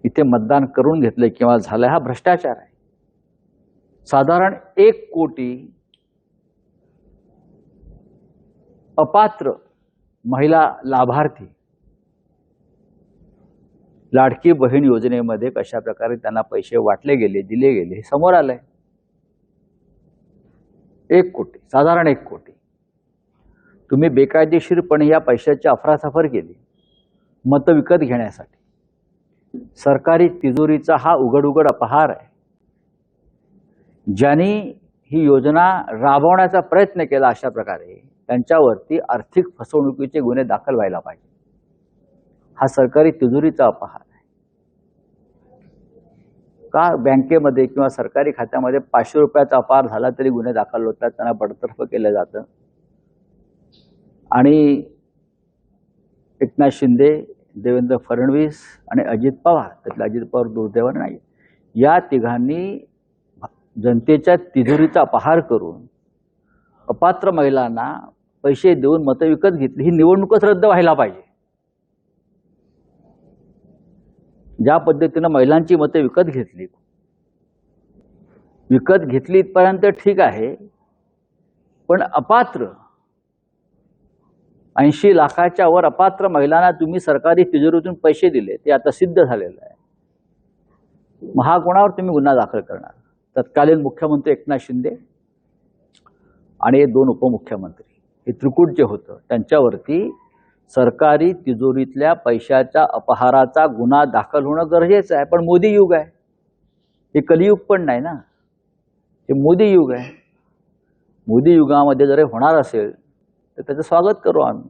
इथे मतदान करून घेतले किंवा झालं हा भ्रष्टाचार आहे। साधारण 1 कोटी अपात्र महिला लाभार्थी लाडकी बहीण योजनेमध्ये कशा प्रकारे त्यांना पैसे वाटले गेले, दिले गेले हे समोर आलंय। 1 कोटी, साधारण 1 कोटी। तुम्ही बेकायदेशीरपणे या पैशाची अफरातफर केली मत विकत घेण्यासाठी। सरकारी तिजोरीचा हा उघड अपहार आहे। ज्यांनी ही योजना राबवण्याचा प्रयत्न केला अशा प्रकारे त्यांच्यावरती आर्थिक फसवणुकीचे गुन्हे दाखल व्हायला पाहिजे। हा सरकारी तिजोरीचा अपहार आहे। का बँकेमध्ये किंवा सरकारी खात्यामध्ये 500 रुपयाचा अपहार झाला तरी गुन्हे दाखल होतात, त्यांना बडतर्फ केलं जातं। आणि एकनाथ शिंदे, देवेंद्र फडणवीस आणि अजित पवार, त्यातले अजित पवार दुर्दैवाने नाही, या तिघांनी जनतेच्या तिजोरीचा अपहार करून अपात्र महिलांना पैसे देऊन मतं विकत घेतली। ही निवडणूकच रद्द व्हायला पाहिजे। ज्या पद्धतीने महिलांची मतं विकत घेतली इथपर्यंत ठीक आहे, पण अपात्र 80 लाखाच्या वर अपात्र महिलांना तुम्ही सरकारी तिजोरीतून पैसे दिले, ते आता सिद्ध झालेलं आहे। मग कोणावर तुम्ही गुन्हा दाखल करणार? तत्कालीन मुख्यमंत्री एकनाथ शिंदे आणि 2 उपमुख्यमंत्री, हे त्रिकूट जे होतं त्यांच्यावरती सरकारी तिजोरीतल्या पैशाच्या अपहाराचा गुन्हा दाखल होणं गरजेचं आहे। पण मोदी युग आहे, हे कलियुग पण नाही ना, हे मोदी युग आहे। मोदी युगामध्ये जर होणार असेल तर त्याचं स्वागत करू आम्ही।